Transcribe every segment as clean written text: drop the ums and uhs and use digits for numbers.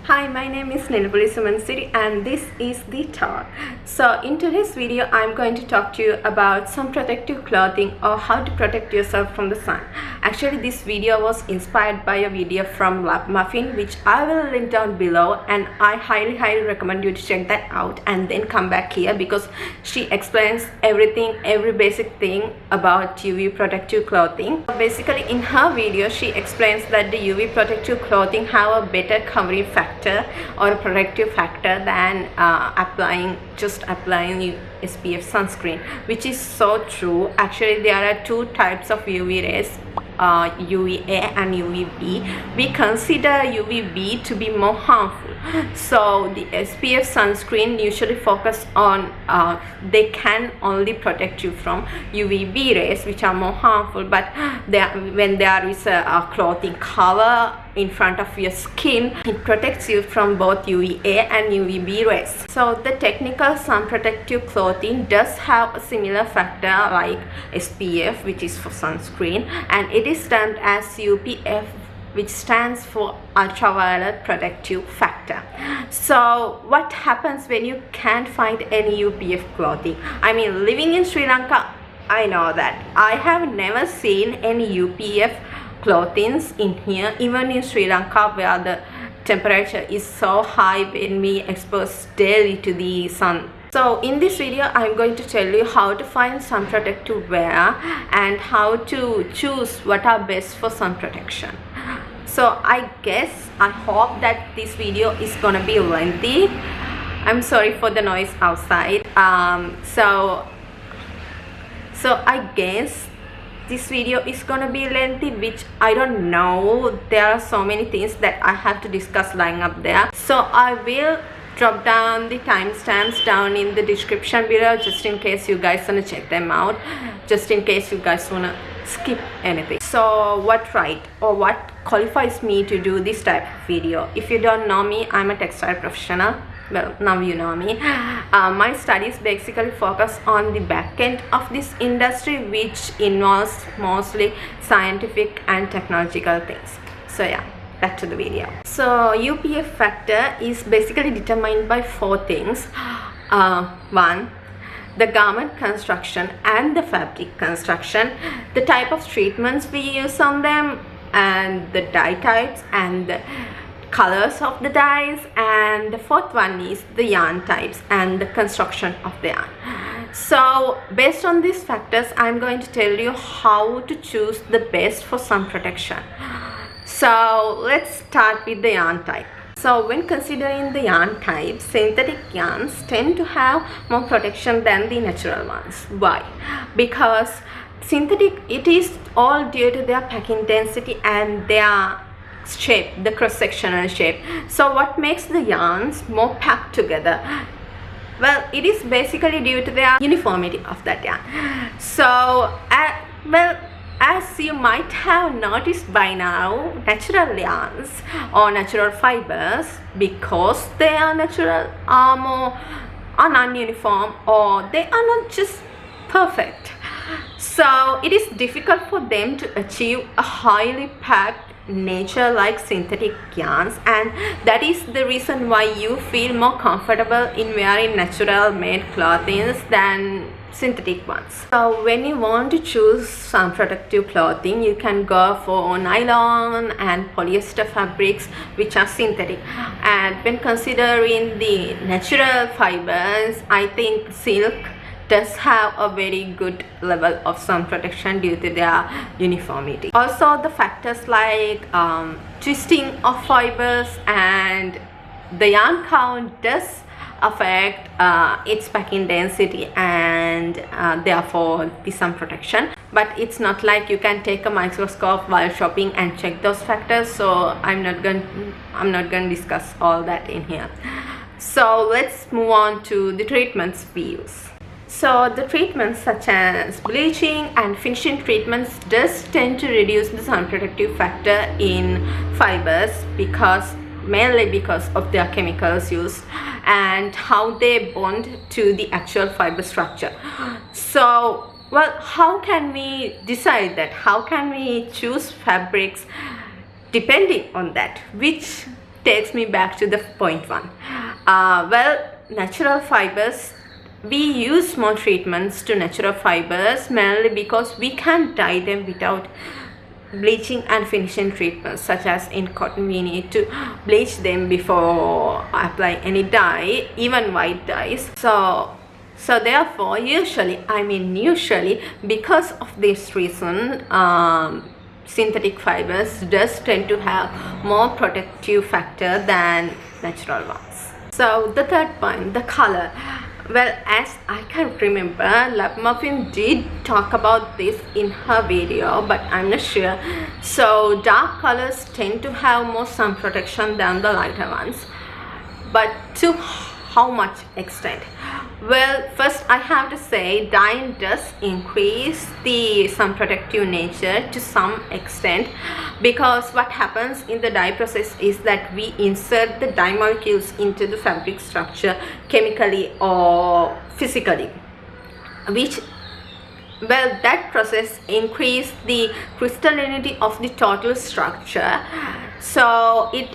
Hi, my name is Nilpuri Sumansiri and this is The Talk. So in today's video, I'm going to talk to you about some protective clothing or how to protect yourself from the sun. Actually, this video was inspired by a video from Lab Muffin, which I will link down below, and I highly recommend you to check that out and then come back here because she explains everything, every basic thing about UV protective clothing. Basically, in her video, she explains that the UV protective clothing have a better covering factor or a protective factor than applying SPF sunscreen, which is so true. Actually, there are two types of UV rays, UVA and UVB. We consider UVB to be more harmful, so the SPF sunscreen usually focus on they can only protect you from UVB rays, which are more harmful, but when there is a clothing cover in front of your skin, it protects you from both UVA and UVB rays. So the technical sun protective clothing does have a similar factor like SPF, which is for sunscreen, and it is termed as UPF, which stands for ultraviolet protective factor. So what happens when you can't find any UPF clothing? I mean, living in Sri Lanka, I know that I have never seen any UPF clothings in here, even in Sri Lanka where the temperature is so high when we expose daily to the sun. So in this video, I'm going to tell you how to find sun protective wear and how to choose what are best for sun protection. So I hope that this video is gonna be lengthy. I'm sorry for the noise outside. So I guess this video is gonna be lengthy, which I don't know. There are so many things that I have to discuss lying up there. So I will drop down the timestamps down in the description below, just in case you guys wanna check them out, just in case you guys wanna skip anything. So what qualifies me to do this type of video? If you don't know me, I'm a textile professional. Well, now you know me. My studies basically focus on the back end of this industry, which involves mostly scientific and technological things. So yeah, back to the video. So UPF factor is basically determined by four things. One, the garment construction and the fabric construction, the type of treatments we use on them, and the dye types and the colors of the dyes, and the fourth one is the yarn types and the construction of the yarn. So based on these factors, I'm going to tell you how to choose the best for sun protection. So let's start with the yarn type. So when considering the yarn type, synthetic yarns tend to have more protection than the natural ones. Why? Because synthetic, it is all due to their packing density and their shape, the cross-sectional shape. So what makes the yarns more packed together? Well, it is basically due to their uniformity of that yarn. So as you might have noticed by now, natural yarns or natural fibers, because they are natural, are more non-uniform, or they are not just perfect. So it is difficult for them to achieve a highly packed nature like synthetic yarns, and that is the reason why you feel more comfortable in wearing natural made clothing than synthetic ones. So when you want to choose sun protective clothing, you can go for nylon and polyester fabrics, which are synthetic. And when considering the natural fibers, I think silk does have a very good level of sun protection due to their uniformity. Also, the factors like twisting of fibers and the yarn count does affect its packing density and therefore the sun protection. But it's not like you can take a microscope while shopping and check those factors, so I'm not going to discuss all that in here. So let's move on to the treatments we use. So the treatments such as bleaching and finishing treatments does tend to reduce the sun protective factor in fibers, mainly because of their chemicals used and how they bond to the actual fiber structure. So well, how can we decide that? How can we choose fabrics depending on that? Which takes me back to the point one. Natural fibers, we use small treatments to natural fibers mainly because we can dye them without bleaching and finishing treatments, such as in cotton we need to bleach them before applying any dye, even white dyes. So therefore usually because of this reason, synthetic fibers does tend to have more protective factor than natural ones. So the third point, the color. Well, as I can remember, Lab Muffin did talk about this in her video, but I'm not sure. So dark colors tend to have more sun protection than the lighter ones, but to how much extent? Well, first I have to say dyeing does increase the sun protective nature to some extent, because what happens in the dye process is that we insert the dye molecules into the fabric structure chemically or physically, which, well, that process increase the crystallinity of the total structure. So it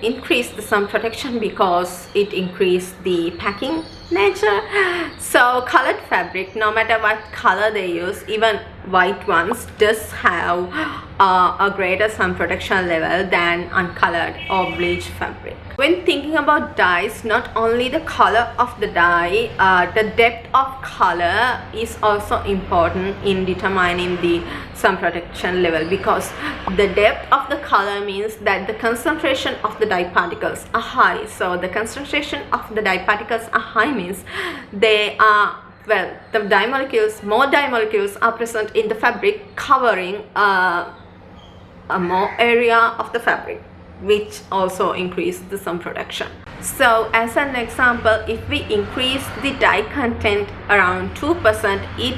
increased the sun protection because it increased the packing nature. So colored fabric, no matter what color they use, even white ones, does have a greater sun protection level than uncolored or bleached fabric. When thinking about dyes, not only the color of the dye, the depth of color is also important in determining the sun protection level, because the depth of the color means that the concentration of the dye particles are high. So the concentration of the dye particles are high means they are, well, the dye molecules, more dye molecules are present in the fabric, covering a more area of the fabric, which also increase the sun protection. So as an example, if we increase the dye content around 2%, it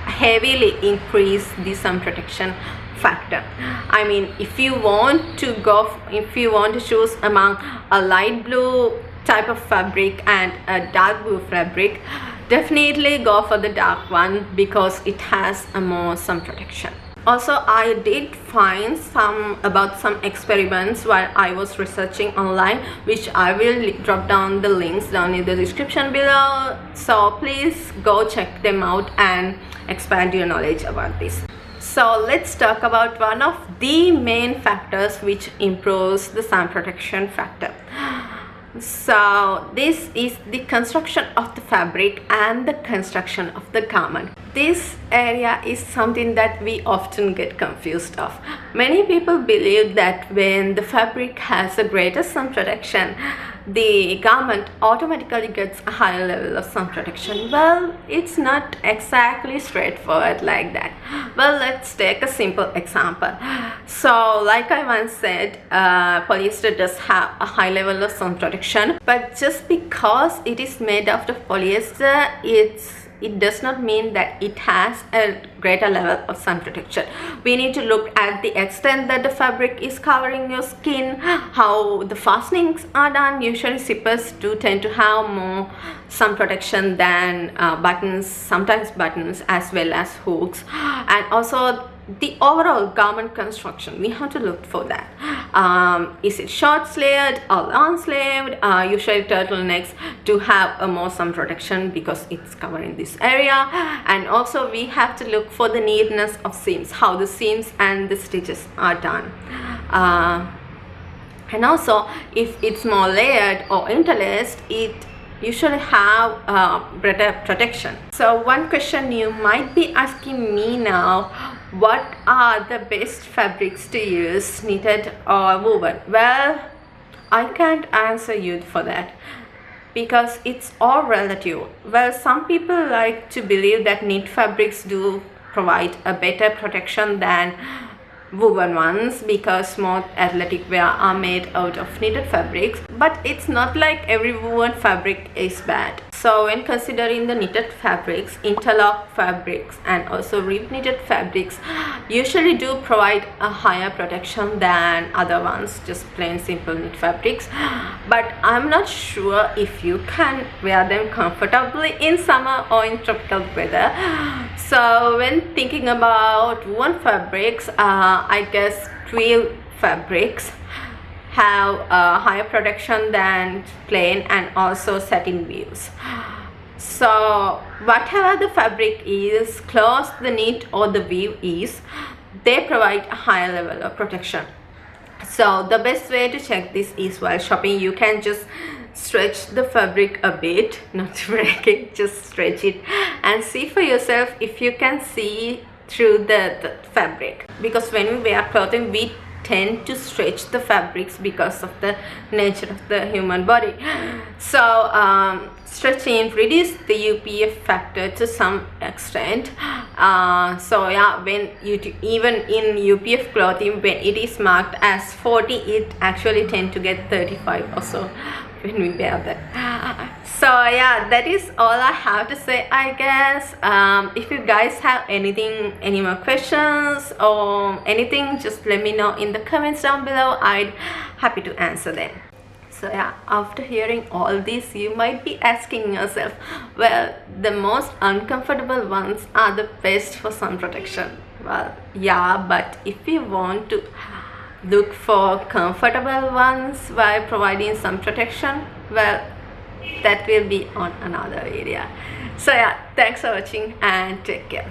heavily increase the sun protection factor. I mean, if you want to choose among a light blue type of fabric and a dark blue fabric, definitely go for the dark one because it has a more sun protection. Also, I did find some experiments while I was researching online, which I will drop down the links down in the description below. So please go check them out and expand your knowledge about this. So let's talk about one of the main factors which improves the sun protection factor. So this is the construction of the fabric and the construction of the garment. This area is something that we often get confused of. Many people believe that when the fabric has a greater sun protection, the garment automatically gets a higher level of sun protection. Well, it's not exactly straightforward like that. Well, let's take a simple example. So like I once said, polyester does have a high level of sun protection, but just because it is made out of polyester, it does not mean that it has a greater level of sun protection. We need to look at the extent that the fabric is covering your skin, how the fastenings are done. Usually zippers do tend to have more sun protection than buttons, sometimes buttons as well as hooks, and also the overall garment construction. We have to look for that. Is it short sleeved or long sleeved? Usually turtlenecks do have a more sun protection because it's covering this area. And also we have to look for the neatness of seams, how the seams and the stitches are done. And also if it's more layered or interlaced, it usually have better protection. So one question you might be asking me now, what are the best fabrics to use, knitted or woven? Well, I can't answer you for that because it's all relative. Well, some people like to believe that knit fabrics do provide a better protection than woven ones because more athletic wear are made out of knitted fabrics, but it's not like every woven fabric is bad. So when considering the knitted fabrics, interlock fabrics and also rib knitted fabrics usually do provide a higher protection than other ones, just plain simple knit fabrics, but I'm not sure if you can wear them comfortably in summer or in tropical weather. So when thinking about woven fabrics, I guess twill fabrics have a higher protection than plain and also satin weaves. So whatever the fabric is, cloth, the knit or the weave is, they provide a higher level of protection. So the best way to check this is while shopping. You can just stretch the fabric a bit, not to break it, just stretch it and see for yourself if you can see through the fabric, because when we wear clothing we tend to stretch the fabrics because of the nature of the human body. So stretching reduces the UPF factor to some extent. So yeah, when you even in UPF clothing, when it is marked as 40, it actually tend to get 35 or so when we wear that. So yeah, that is all I have to say, I guess. If you guys have any more questions or anything, just let me know in the comments down below. I'd happy to answer them. So yeah, after hearing all this, you might be asking yourself, well, the most uncomfortable ones are the best for sun protection. Well, yeah, but if you want to look for comfortable ones while providing sun protection, well, that will be on another area. So yeah, thanks for watching and take care.